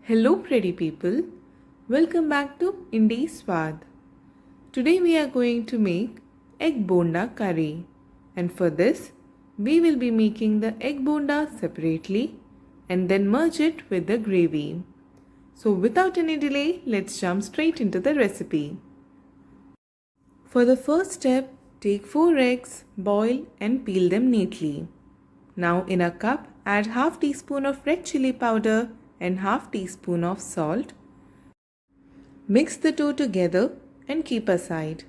Hello pretty people, welcome back to Indie Swad. Today we are going to make egg bonda curry, and for this we will be making the egg bonda separately and then merge it with the gravy. So without any delay, let's jump straight into the recipe. For the first step, take 4 eggs, boil and peel them neatly. Now in a cup, add half teaspoon of red chili powder and half teaspoon of salt. Mix the two together and keep aside.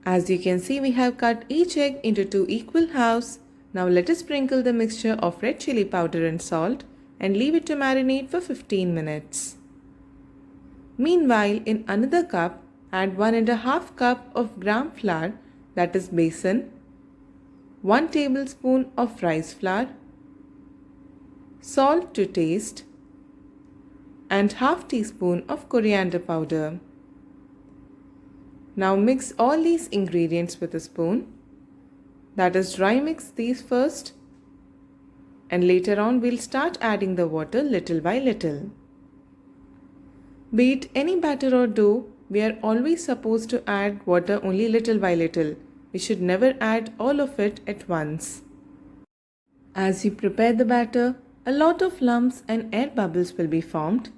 As you can see, we have cut each egg into 2 equal halves. Now let us sprinkle the mixture of red chili powder and salt and leave it to marinate for 15 minutes. Meanwhile, in another cup, add 1½ cup of gram flour, that is besan, 1 tablespoon of rice flour, salt to taste, and half teaspoon of coriander powder. Now mix all these ingredients with a spoon. That is, dry mix these first, and later on we'll start adding the water little by little. Be it any batter or dough, we are always supposed to add water only little by little. We should never add all of it at once. As you prepare the batter, a lot of lumps and air bubbles will be formed,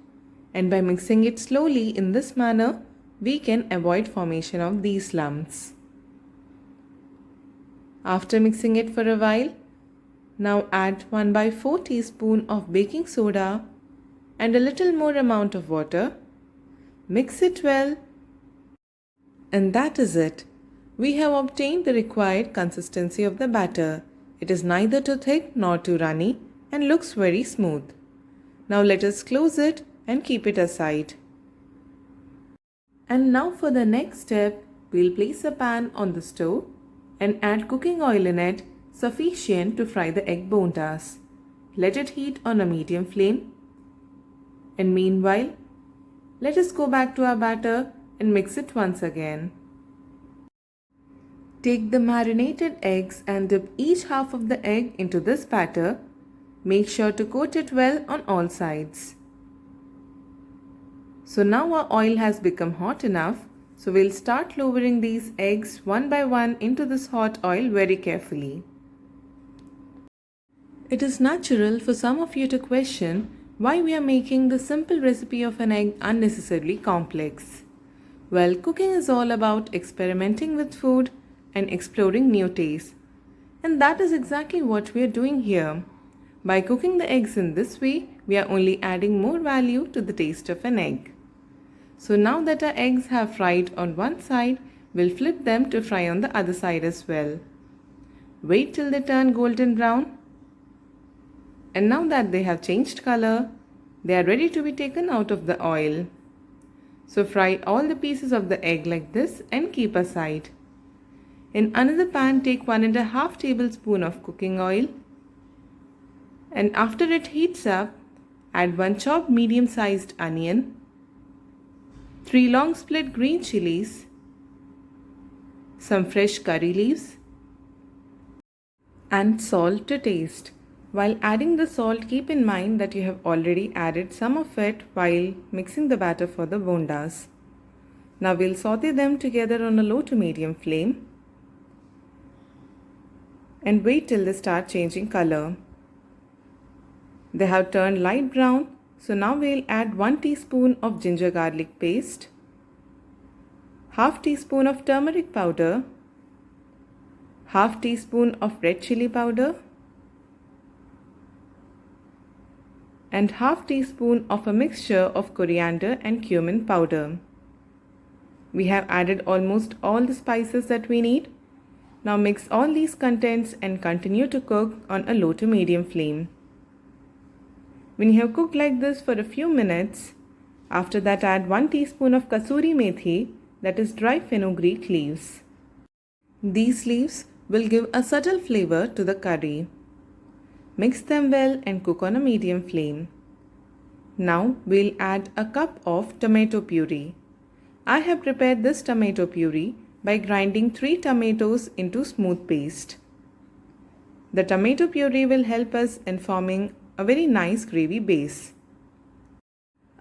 and by mixing it slowly in this manner, we can avoid formation of these lumps. After mixing it for a while, now add 1/4 teaspoon of baking soda and a little more amount of water. Mix it well, and that is it. We have obtained the required consistency of the batter. It is neither too thick nor too runny and looks very smooth. Now let us close it and keep it aside. And now for the next step, we'll place a pan on the stove and add cooking oil in it sufficient to fry the egg bondas. Let it heat on a medium flame. And meanwhile, let us go back to our batter and mix it once again. Take the marinated eggs and dip each half of the egg into this batter. Make sure to coat it well on all sides. So now our oil has become hot enough, so we'll start lowering these eggs one by one into this hot oil very carefully. It is natural for some of you to question why we are making the simple recipe of an egg unnecessarily complex. Well, cooking is all about experimenting with food and exploring new tastes. And that is exactly what we are doing here. By cooking the eggs in this way, we are only adding more value to the taste of an egg. So now that our eggs have fried on one side, we'll flip them to fry on the other side as well. Wait till they turn golden brown. And now that they have changed color, they are ready to be taken out of the oil. So fry all the pieces of the egg like this and keep aside. In another pan, take 1½ tablespoon of cooking oil, and after it heats up, add 1 chopped medium-sized onion, 3 long split green chilies, some fresh curry leaves, and salt to taste. While adding the salt, keep in mind that you have already added some of it while mixing the batter for the bondas. Now we'll saute them together on a low to medium flame and wait till they start changing color. They have turned light brown, so now we'll add 1 teaspoon of ginger garlic paste, half teaspoon of turmeric powder, half teaspoon of red chili powder, and half teaspoon of a mixture of coriander and cumin powder. We have added almost all the spices that we need. Now mix all these contents and continue to cook on a low to medium flame. When you have cooked like this for a few minutes, after that add 1 teaspoon of kasuri methi, that is dry fenugreek leaves. These leaves will give a subtle flavor to the curry. Mix them well and cook on a medium flame. Now we'll add a cup of tomato puree. I have prepared this tomato puree by grinding 3 tomatoes into smooth paste. The tomato puree will help us in forming a very nice gravy base.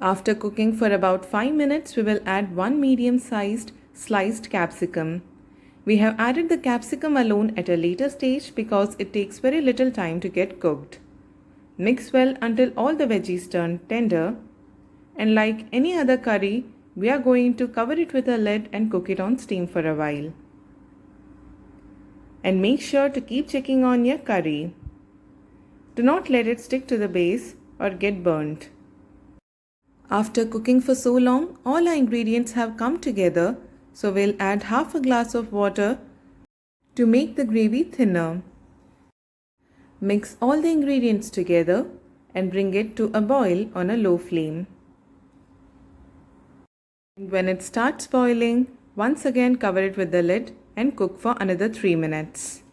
After cooking for about 5 minutes, we will add 1 medium-sized sliced capsicum. We have added the capsicum alone at a later stage because it takes very little time to get cooked. Mix well until all the veggies turn tender, and like any other curry, we are going to cover it with a lid and cook it on steam for a while. And make sure to keep checking on your curry. Do not let it stick to the base or get burnt. After cooking for so long, all our ingredients have come together, so we'll add half a glass of water to make the gravy thinner. Mix all the ingredients together and bring it to a boil on a low flame. When it starts boiling, once again cover it with the lid and cook for another 3 minutes.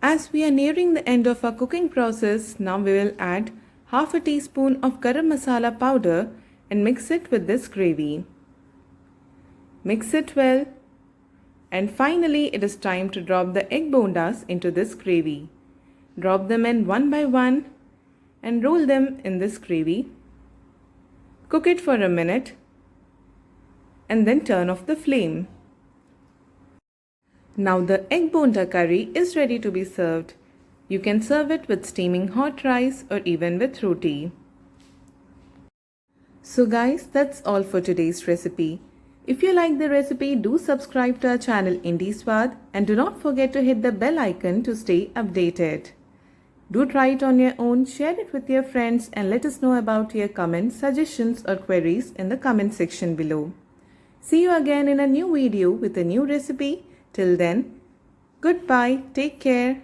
As we are nearing the end of our cooking process, now we will add half a teaspoon of garam masala powder and mix it with this gravy. Mix it well, and finally it is time to drop the egg bondas into this gravy. Drop them in one by one and roll them in this gravy. Cook it for a minute and then turn off the flame. Now the egg bonda curry is ready to be served. You can serve it with steaming hot rice or even with roti. So guys, that's all for today's recipe. If you like the recipe, do subscribe to our channel Indie Swad and do not forget to hit the bell icon to stay updated. Do try it on your own, share it with your friends and let us know about your comments, suggestions or queries in the comment section below. See you again in a new video with a new recipe. Till then, goodbye, take care.